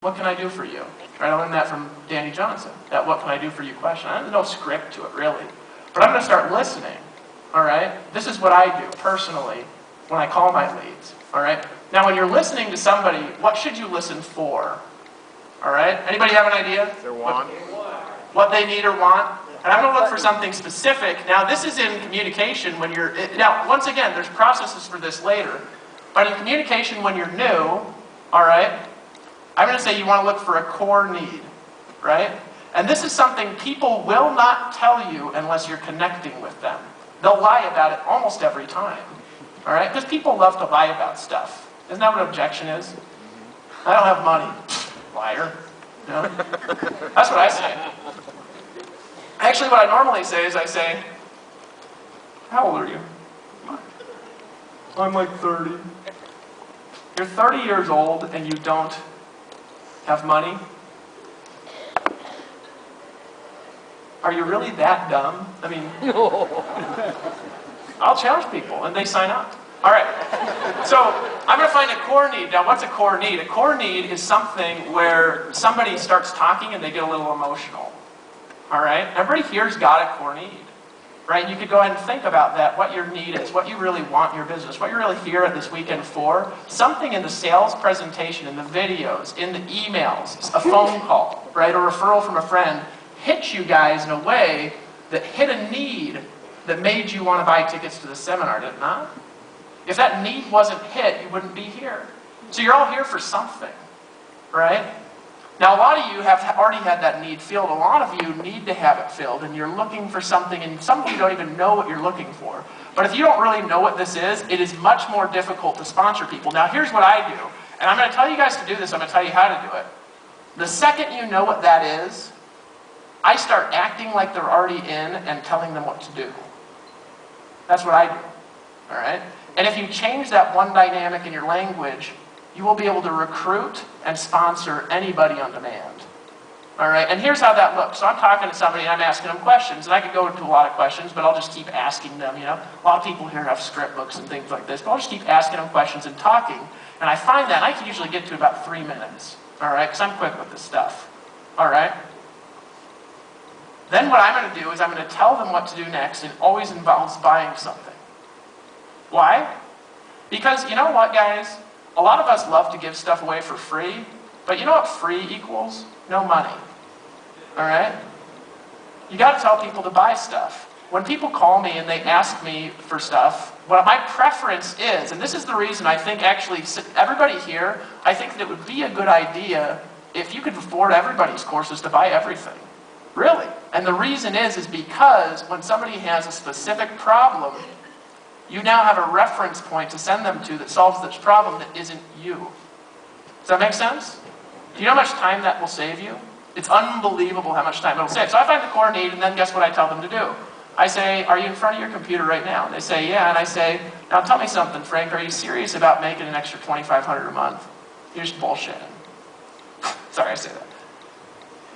What can I do for you? Right, I learned that from Danny Johnson, that what can I do for you question. There's no script to it, really. But I'm going to start listening, all right? This is what I do, personally, when I call my leads, all right? Now, when you're listening to somebody, what should you listen for? All right? Anybody have an idea? Their want. What they need or want? And I'm going to look for something specific. Now, this is in communication when you're... Now, once again, there's processes for this later. But in communication when you're new, all right, I'm going to say you want to look for a core need, right? And this is something people will not tell you unless you're connecting with them. They'll lie about it almost every time, all right? Because people love to lie about stuff. Isn't that what objection is? I don't have money. Liar. You know? That's what I say. Actually, what I normally say is I say, how old are you? I'm like 30. You're 30 years old and you don't have money? Are you really that dumb? I mean, I'll challenge people and they sign up. All right, so I'm going to find a core need. Now, what's a core need? A core need is something where somebody starts talking and they get a little emotional. All right, everybody here's got a core need, right? You could go ahead and think about that, what your need is, what you really want in your business, what you're really here at this weekend for. Something in the sales presentation, in the videos, in the emails, a phone call, right, or referral from a friend, hit you guys in a way that hit a need that made you want to buy tickets to the seminar, did it not? If that need wasn't hit, you wouldn't be here. So you're all here for something, right? Now, a lot of you have already had that need filled. A lot of you need to have it filled, and you're looking for something, and some of you don't even know what you're looking for. But if you don't really know what this is, it is much more difficult to sponsor people. Now, here's what I do, and I'm going to tell you guys to do this. I'm going to tell you how to do it. The second you know what that is, I start acting like they're already in and telling them what to do. That's what I do, all right? And if you change that one dynamic in your language, you will be able to recruit and sponsor anybody on demand. All right, and here's how that looks. So I'm talking to somebody and I'm asking them questions, and I could go into a lot of questions, but I'll just keep asking them, you know. A lot of people here have script books and things like this, but I'll just keep asking them questions and talking, and I find that I can usually get to about 3 minutes, all right, because I'm quick with this stuff, all right. Then what I'm going to do is I'm going to tell them what to do next, and it always involves buying something. Why? Because you know what, guys? A lot of us love to give stuff away for free, but you know what free equals? No money. All right? You got to tell people to buy stuff. When people call me and they ask me for stuff, what my preference is, and this is the reason I think actually, everybody here, I think that it would be a good idea if you could afford everybody's courses to buy everything. Really. And the reason is because when somebody has a specific problem, you now have a reference point to send them to that solves this problem that isn't you. Does that make sense? Do you know how much time that will save you? It's unbelievable how much time it will save. So I find the core need, and then guess what I tell them to do? I say, are you in front of your computer right now? And they say, yeah. And I say, now tell me something, Frank. Are you serious about making an extra $2,500 a month? You're just bullshitting. Sorry, I say that.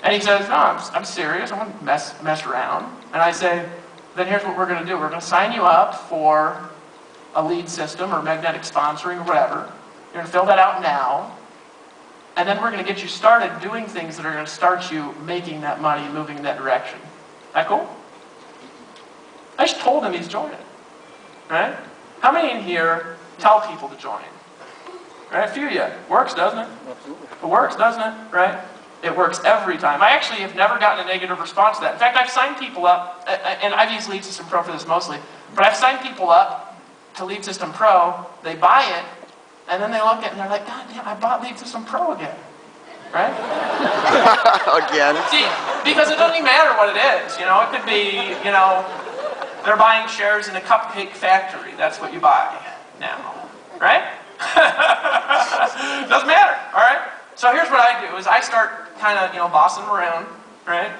And he says, no, I'm serious. I want to mess around. And I say, then here's what we're going to do. We're going to sign you up for a lead system or magnetic sponsoring or whatever. You're going to fill that out now. And then we're going to get you started doing things that are going to start you making that money, moving in that direction. That cool? I just told him he's joining. Right? How many in here tell people to join? Right? A few of you. Works, doesn't it? Absolutely. It works, doesn't it? Right? It works every time. I actually have never gotten a negative response to that. In fact, I've signed people up, and I've used Lead System Pro for this mostly, but I've signed people up to Lead System Pro, they buy it, and then they look at it and they're like, God damn, I bought Lead System Pro again. Right? Again. See, because it doesn't even matter what it is. You know, it could be, you know, they're buying shares in a cupcake factory. That's what you buy now. Right? Doesn't matter, all right? So here's what I do, is I start kind of, you know, bossing them around, right?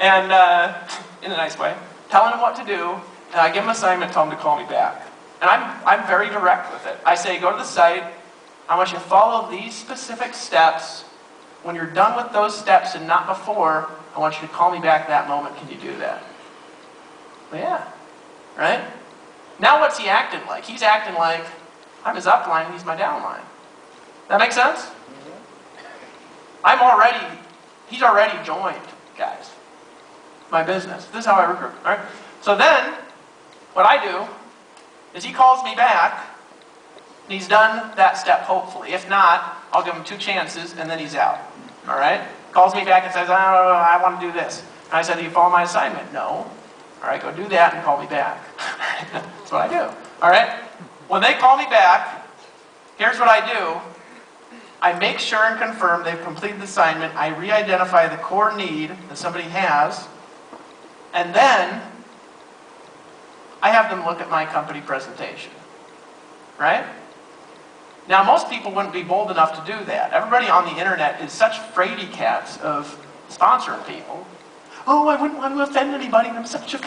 And in a nice way, telling them what to do, and I give them an assignment, tell them to call me back. And I'm very direct with it. I say, go to the site, I want you to follow these specific steps. When you're done with those steps and not before, I want you to call me back that moment. Can you do that? Well, yeah, right? Now what's he acting like? He's acting like, I'm his upline and he's my downline. That make sense? he's already joined, guys, my business. This is how I recruit, all right? So then, what I do is he calls me back, and he's done that step, hopefully. If not, I'll give him 2 chances, and then he's out, all right? Calls me back and says, oh, I want to do this. And I said, do you follow my assignment? No. All right, go do that and call me back. That's what I do, all right? When they call me back, here's what I do. I make sure and confirm they've completed the assignment. I re-identify the core need that somebody has, and then I have them look at my company presentation, right? Now, most people wouldn't be bold enough to do that. Everybody on the internet is such fraidy cats of sponsoring people. Oh, I wouldn't want to offend anybody. I'm such a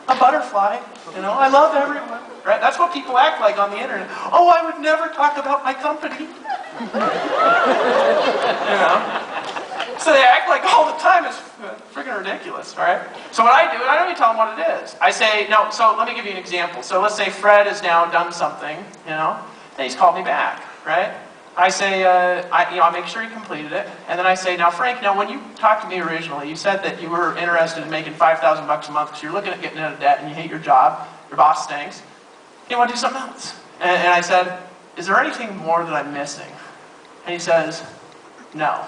butterfly. You know, I love everyone. Right? That's what people act like on the internet. Oh, I would never talk about my company. You know? So they act like all the time. It's freaking ridiculous, all right? So what I do, I don't even tell them what it is. I say, no, so let me give you an example. So let's say Fred has now done something, you know, and he's called me back, right? I say, I make sure he completed it, and then I say, now Frank, when you talked to me originally, you said that you were interested in making $5,000 a month because you're looking at getting out of debt and you hate your job, your boss stinks, you want to do something else. And I said, is there anything more that I'm missing? And he says, no.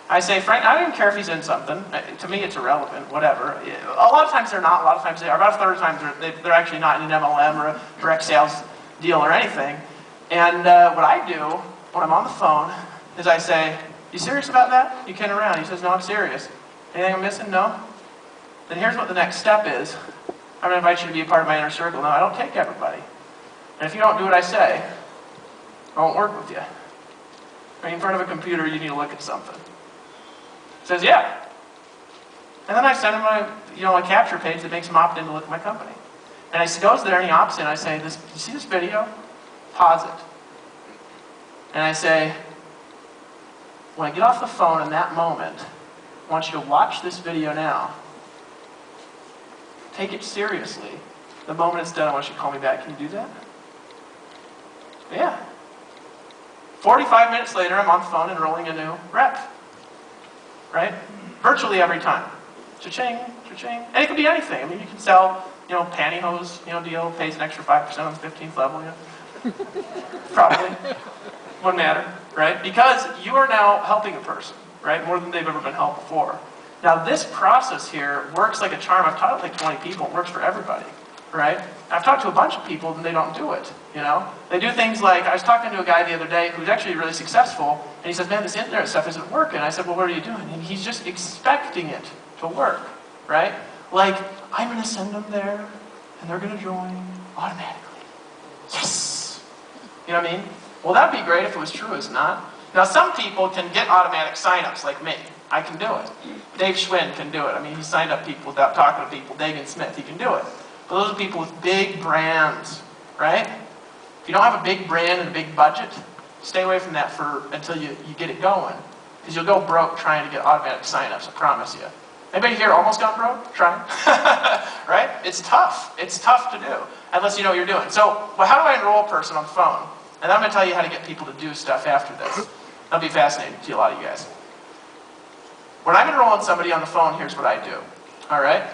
I say, Frank, I don't even care if he's in something. To me, it's irrelevant, whatever. A lot of times they're not, a lot of times they are. About a third of the times they're actually not in an MLM or a direct sales deal or anything. And what I do when I'm on the phone is I say, you serious about that? You kidding around? He says, no, I'm serious. Anything I'm missing? No? Then here's what the next step is. I'm going to invite you to be a part of my inner circle. Now, I don't take everybody. And if you don't do what I say, I won't work with you. I mean, in front of a computer, you need to look at something. He says, yeah. And then I send him a capture page that makes him opt in to look at my company. And he goes there and he opts in. I say, you see this video? Pause it. And I say, when I get off the phone in that moment, I want you to watch this video now. Take it seriously. The moment it's done, I want you to call me back. Can you do that? Yeah. 45 minutes later, I'm on the phone enrolling a new rep. Right? Virtually every time. Cha-ching, cha-ching. And it could be anything. I mean, you can sell, pantyhose, deal, pays an extra 5% on the 15th level. Probably. Wouldn't matter, right? Because you are now helping a person, right? More than they've ever been helped before. Now, this process here works like a charm. I've taught it like 20 people. It works for everybody, right? I've talked to a bunch of people and they don't do it, They do things like, I was talking to a guy the other day who's actually really successful, and he says, man, this internet stuff isn't working. I said, well, what are you doing? And he's just expecting it to work, right? Like, I'm going to send them there, and they're going to join automatically. Yes! You know what I mean? Well, that'd be great if it was true, it's not. Now, some people can get automatic signups, like me. I can do it. Dave Schwinn can do it. I mean, he signed up people without talking to people. Dagan Smith, he can do it. But those are people with big brands, right? If you don't have a big brand and a big budget, stay away from that until you get it going. Because you'll go broke trying to get automatic signups, I promise you. Anybody here almost gone broke? Trying? Right? It's tough. It's tough to do, unless you know what you're doing. So, how do I enroll a person on the phone? And I'm going to tell you how to get people to do stuff after this. That'll be fascinating to a lot of you guys. When I'm enrolling somebody on the phone, here's what I do. All right?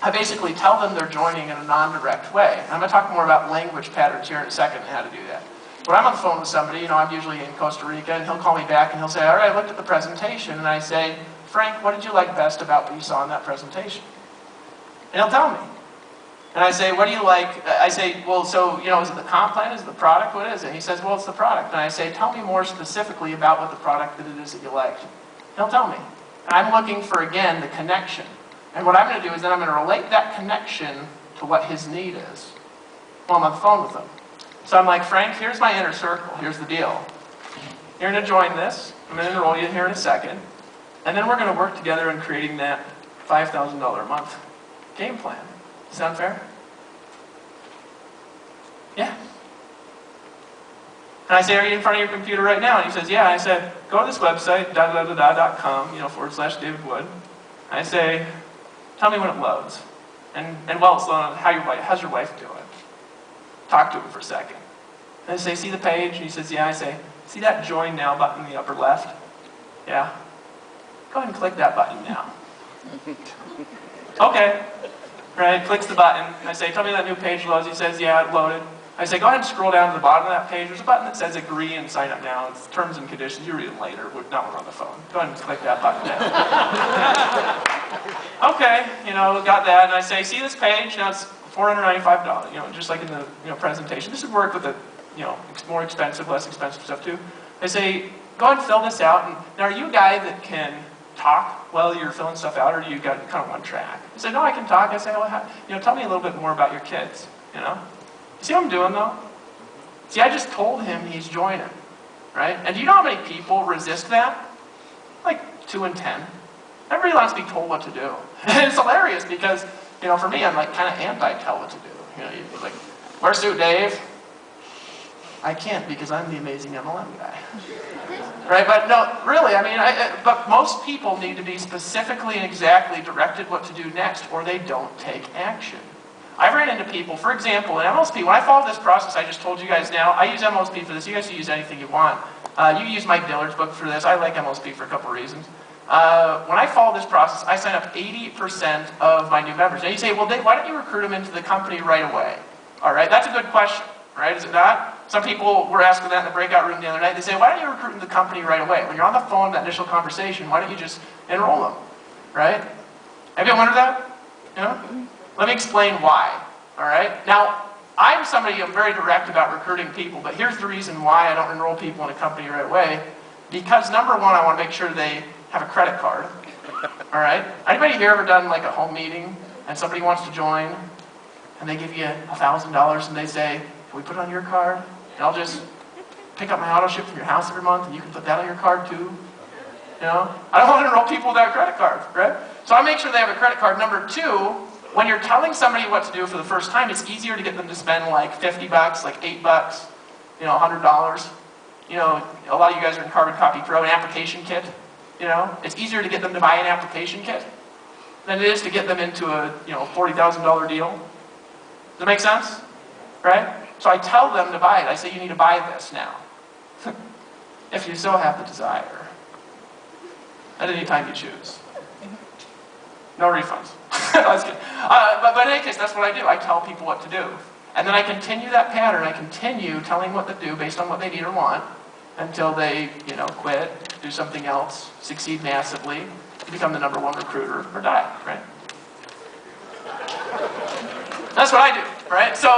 I basically tell them they're joining in a non-direct way. And I'm going to talk more about language patterns here in a second and how to do that. When I'm on the phone with somebody, I'm usually in Costa Rica, and he'll call me back and he'll say, all right, I looked at the presentation, and I say, Frank, what did you like best about what you saw in that presentation? And he'll tell me. And I say, what do you like? I say, well, so, is it the comp plan? Is it the product? What is it? And he says, well, it's the product. And I say, tell me more specifically about what the product that it is that you liked. He'll tell me. And I'm looking for, again, the connection. And what I'm going to do is then I'm going to relate that connection to what his need is while I'm on the phone with him. So I'm like, Frank, here's my inner circle. Here's the deal. You're going to join this. I'm going to enroll you here in a second. And then we're going to work together in creating that $5,000 a month game plan. Sound fair? Yeah. And I say, are you in front of your computer right now? And he says, yeah. And I said, go to this website, .com, /David Wood. And I say, tell me when it loads. And while it's loading, how's your wife doing? Talk to him for a second. And I say, see the page? And he says, yeah. I say, see that join now button in the upper left? Yeah? Go ahead and click that button now. Okay. Right, clicks the button. I say, tell me that new page loads. He says, yeah, it loaded. I say, go ahead and scroll down to the bottom of that page. There's a button that says agree and sign up now. It's terms and conditions. You read them later. Now we're on the phone. Go ahead and click that button now. Okay, got that. And I say, see this page? Now it's $495, just like in the presentation. This would work with the more expensive, less expensive stuff too. I say, go ahead and fill this out. And now, are you a guy that can talk while you're filling stuff out, or do you got kind of one track? He said, no, I can talk. I say, well, tell me a little bit more about your kids, You see what I'm doing, though? See, I just told him he's joining, right? And do you know how many people resist that? Like 2 in 10. Everybody wants to be told what to do. And it's hilarious because, for me, I'm like kind of anti-tell what to do. You're like, wear a suit, Dave. I can't because I'm the amazing MLM guy. Right, but no, really, but most people need to be specifically and exactly directed what to do next, or they don't take action. I've ran into people, for example, in MLSP, when I follow this process I just told you guys now, I use MLSP for this. You guys can use anything you want. You can use Mike Dillard's book for this. I like MLSP for a couple reasons. When I follow this process, I sign up 80% of my new members. Now you say, well, Dave, why don't you recruit them into the company right away? All right, that's a good question, right? Is it not? Some people were asking that in the breakout room the other night. They say, why don't you recruit in the company right away? When you're on the phone, that initial conversation, why don't you just enroll them, right? Have you wondered that? Let me explain why, all right? Now, I'm very direct about recruiting people, but here's the reason why I don't enroll people in a company right away. Because number one, I want to make sure they have a credit card, all right? Anybody here ever done like a home meeting and somebody wants to join and they give you $1,000 and they say, can we put it on your card? And I'll just pick up my auto ship from your house every month and you can put that on your card too. I don't want to enroll people without a credit card, right? So I make sure they have a credit card. Number two, when you're telling somebody what to do for the first time, it's easier to get them to spend like $50, like $8, $100. A lot of you guys are in Carbon Copy Pro, an application kit. It's easier to get them to buy an application kit than it is to get them into a $40,000 deal. Does that make sense? Right? So I tell them to buy it. I say, you need to buy this now. If you so have the desire. At any time you choose. No refunds. I was kidding. But in any case, that's what I do. I tell people what to do. And then I continue that pattern. I continue telling what to do based on what they need or want until they, quit, do something else, succeed massively, become the #1 recruiter, or die, right? That's what I do, right? So